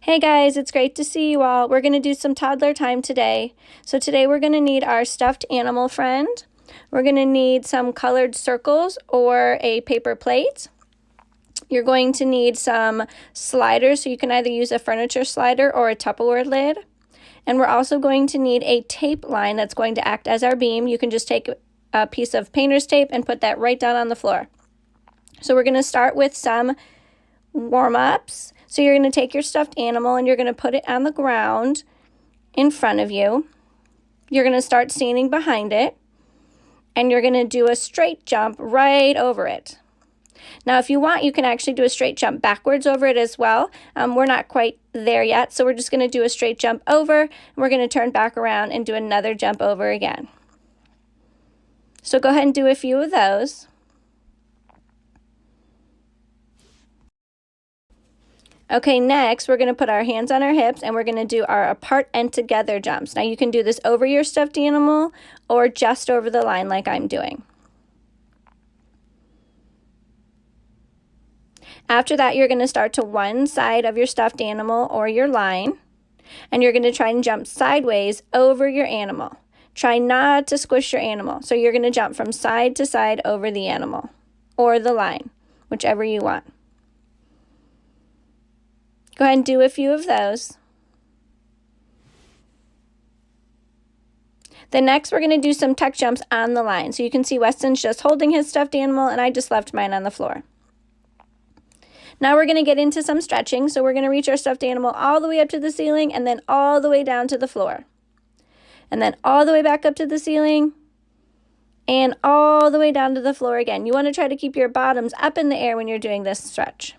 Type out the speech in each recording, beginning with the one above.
Hey guys, it's great to see you all. We're going to do some toddler time today. So today we're going to need our stuffed animal friend. We're going to need some colored circles or a paper plate. You're going to need some sliders, so you can either use a furniture slider or a Tupperware lid. And we're also going to need a tape line that's going to act as our beam. You can just take a piece of painter's tape and put that right down on the floor. So we're going to start with some warm-ups. So you're going to take your stuffed animal and you're going to put it on the ground in front of you. You're going to start standing behind it and you're going to do a straight jump right over it. Now if you want, you can actually do a straight jump backwards over it as well. We're not quite there yet, so we're just going to do a straight jump over and we're going to turn back around and do another jump over again. So go ahead and do a few of those. Okay, next we're going to put our hands on our hips and we're going to do our apart and together jumps. Now you can do this over your stuffed animal or just over the line like I'm doing. After that, you're going to start to one side of your stuffed animal or your line, and you're going to try and jump sideways over your animal. Try not to squish your animal. So you're going to jump from side to side over the animal or the line, whichever you want. Go ahead and do a few of those. Then next we're going to do some tuck jumps on the line. So you can see Weston's just holding his stuffed animal and I just left mine on the floor. Now we're going to get into some stretching. So we're going to reach our stuffed animal all the way up to the ceiling and then all the way down to the floor. And then all the way back up to the ceiling and all the way down to the floor again. You want to try to keep your bottoms up in the air when you're doing this stretch.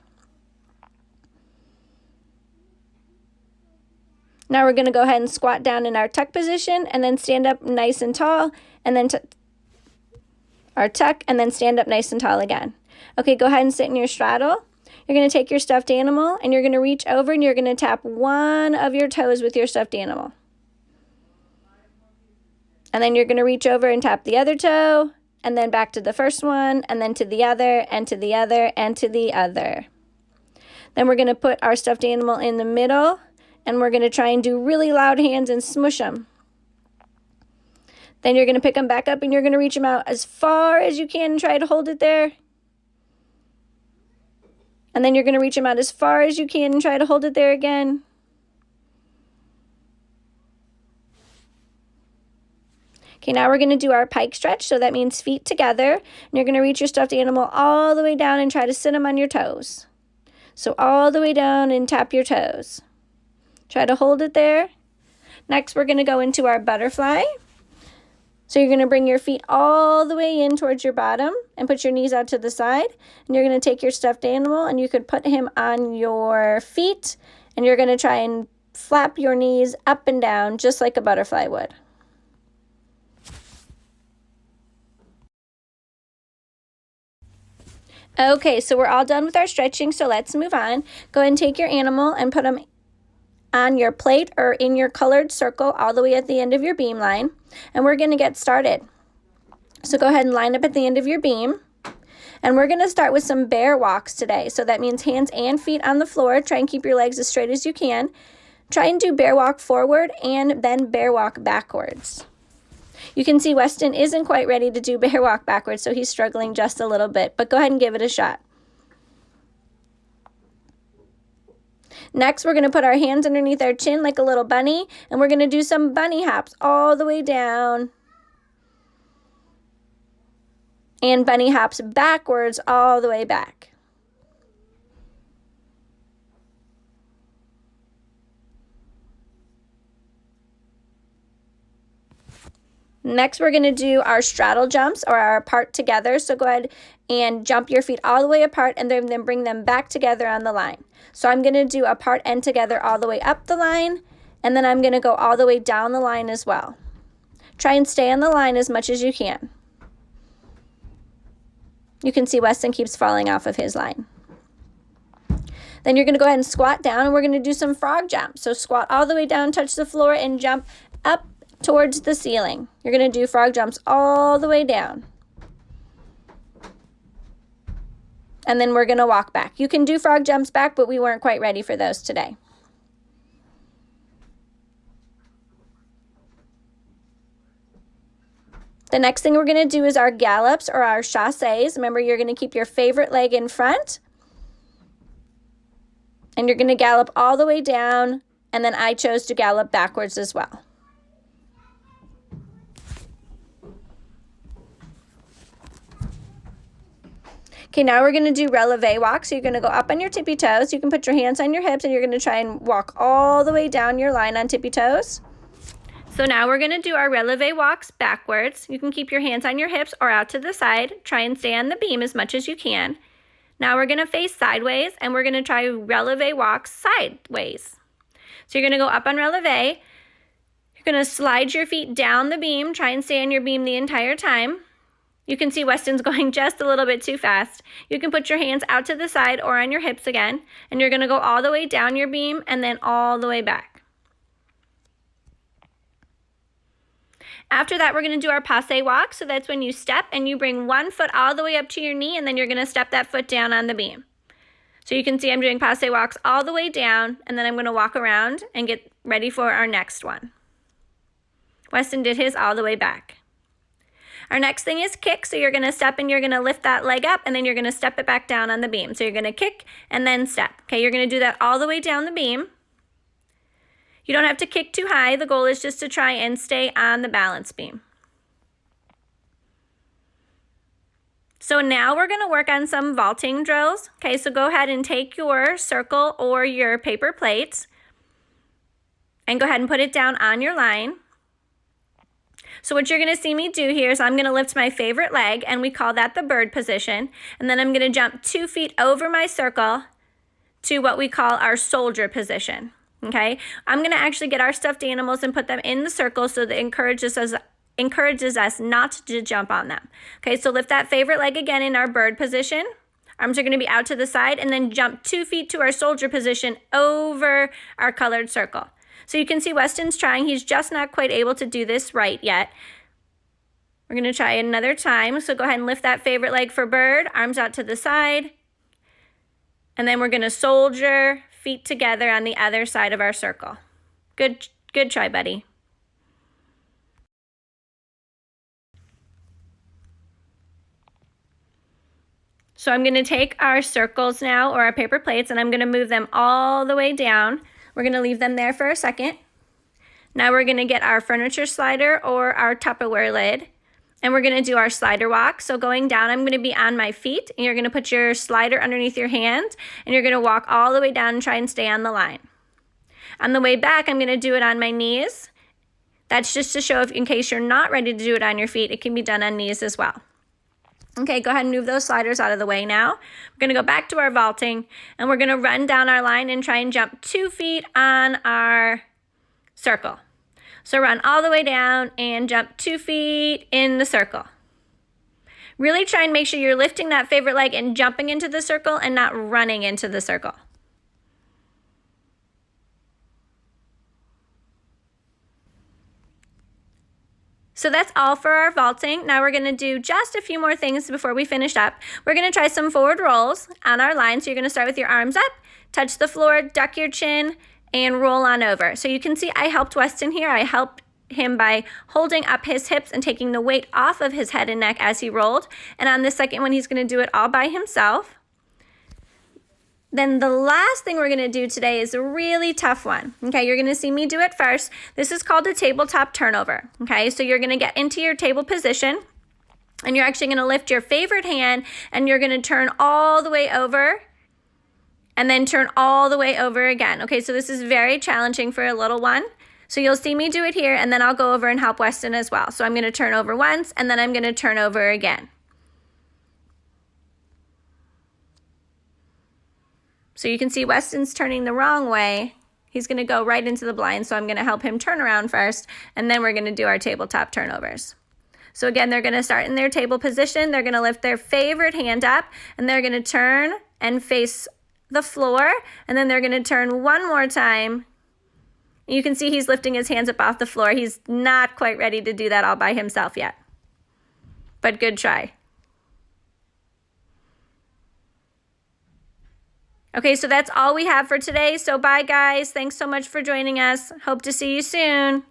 Now we're going to go ahead and squat down in our tuck position and then stand up nice and tall and then our tuck and then stand up nice and tall again. Okay, go ahead and sit in your straddle. You're going to take your stuffed animal and you're going to reach over and you're going to tap one of your toes with your stuffed animal. And then you're going to reach over and tap the other toe and then back to the first one and then to the other and to the other and to the other. Then we're going to put our stuffed animal in the middle. And we're going to try and do really loud hands and smush them. Then you're going to pick them back up and you're going to reach them out as far as you can and try to hold it there. And then you're going to reach them out as far as you can and try to hold it there again. Okay, now we're going to do our pike stretch. So that means feet together. And you're going to reach your stuffed animal all the way down and try to sit them on your toes. So all the way down and tap your toes. Try to hold it there. Next, we're going to go into our butterfly. So you're going to bring your feet all the way in towards your bottom and put your knees out to the side. And you're going to take your stuffed animal and you could put him on your feet. And you're going to try and flap your knees up and down just like a butterfly would. Okay, so we're all done with our stretching, so let's move on. Go ahead and take your animal and put him on your plate or in your colored circle all the way at the end of your beam line. And we're going to get started. So go ahead and line up at the end of your beam. And we're going to start with some bear walks today. So that means hands and feet on the floor. Try and keep your legs as straight as you can. Try and do bear walk forward and then bear walk backwards. You can see Weston isn't quite ready to do bear walk backwards, so he's struggling just a little bit. But go ahead and give it a shot. Next, we're going to put our hands underneath our chin like a little bunny, and we're going to do some bunny hops all the way down. And bunny hops backwards all the way back. Next, we're going to do our straddle jumps or our apart together. So go ahead and jump your feet all the way apart and then bring them back together on the line. So I'm going to do apart and together all the way up the line, and then I'm going to go all the way down the line as well. Try and stay on the line as much as you can. You can see Weston keeps falling off of his line. Then you're going to go ahead and squat down, and we're going to do some frog jumps. So squat all the way down, touch the floor, and jump up towards the ceiling. You're going to do frog jumps all the way down. And then we're going to walk back. You can do frog jumps back, but we weren't quite ready for those today. The next thing we're going to do is our gallops or our chassés. Remember, you're going to keep your favorite leg in front. And you're going to gallop all the way down. And then I chose to gallop backwards as well. Okay, now we're going to do releve walk. So you're going to go up on your tippy toes. You can put your hands on your hips and you're going to try and walk all the way down your line on tippy toes. So now we're going to do our releve walks backwards. You can keep your hands on your hips or out to the side. Try and stay on the beam as much as you can. Now we're going to face sideways and we're going to try releve walks sideways. So you're going to go up on releve. You're going to slide your feet down the beam. Try and stay on your beam the entire time. You can see Weston's going just a little bit too fast. You can put your hands out to the side or on your hips again, and you're going to go all the way down your beam and then all the way back. After that, we're going to do our passe walk. So that's when you step and you bring one foot all the way up to your knee, and then you're going to step that foot down on the beam. So you can see I'm doing passe walks all the way down, and then I'm going to walk around and get ready for our next one. Weston did his all the way back. Our next thing is kick, so you're going to step and you're going to lift that leg up and then you're going to step it back down on the beam. So you're going to kick and then step. Okay, you're going to do that all the way down the beam. You don't have to kick too high. The goal is just to try and stay on the balance beam. So now we're going to work on some vaulting drills. Okay, so go ahead and take your circle or your paper plates and go ahead and put it down on your line. So what you're going to see me do here is I'm going to lift my favorite leg, and we call that the bird position. And then I'm going to jump 2 feet over my circle to what we call our soldier position. Okay, I'm going to actually get our stuffed animals and put them in the circle so that encourages us not to jump on them. Okay, so lift that favorite leg again in our bird position. Arms are going to be out to the side, and then jump 2 feet to our soldier position over our colored circle. So you can see Weston's trying. He's just not quite able to do this right yet. We're going to try another time. So go ahead and lift that favorite leg for bird, arms out to the side. And then we're going to soldier, feet together on the other side of our circle. Good try, buddy. So I'm going to take our circles now, or our paper plates, and I'm going to move them all the way down. We're going to leave them there for a second. Now we're going to get our furniture slider or our Tupperware lid, and we're going to do our slider walk. So going down, I'm going to be on my feet, and you're going to put your slider underneath your hand, and you're going to walk all the way down and try and stay on the line. On the way back, I'm going to do it on my knees. That's just to show, if in case you're not ready to do it on your feet, it can be done on knees as well. Okay, go ahead and move those sliders out of the way now. We're going to go back to our vaulting, and we're going to run down our line and try and jump 2 feet on our circle. So run all the way down and jump 2 feet in the circle. Really try and make sure you're lifting that favorite leg and jumping into the circle and not running into the circle. So that's all for our vaulting. Now we're going to do just a few more things before we finish up. We're going to try some forward rolls on our line. So you're going to start with your arms up, touch the floor, duck your chin, and roll on over. So you can see I helped Weston here. I helped him by holding up his hips and taking the weight off of his head and neck as he rolled. And on the second one, he's going to do it all by himself. Then the last thing we're going to do today is a really tough one. Okay, you're going to see me do it first. This is called a tabletop turnover. Okay, so you're going to get into your table position, and you're actually going to lift your favorite hand, and you're going to turn all the way over, and then turn all the way over again. Okay, so this is very challenging for a little one. So you'll see me do it here, and then I'll go over and help Weston as well. So I'm going to turn over once, and then I'm going to turn over again. So you can see Weston's turning the wrong way. He's going to go right into the blind, so I'm going to help him turn around first, and then we're going to do our tabletop turnovers. So again, they're going to start in their table position. They're going to lift their favorite hand up, and they're going to turn and face the floor, and then they're going to turn one more time. You can see he's lifting his hands up off the floor. He's not quite ready to do that all by himself yet, but good try. Okay, so that's all we have for today. So bye, guys. Thanks so much for joining us. Hope to see you soon.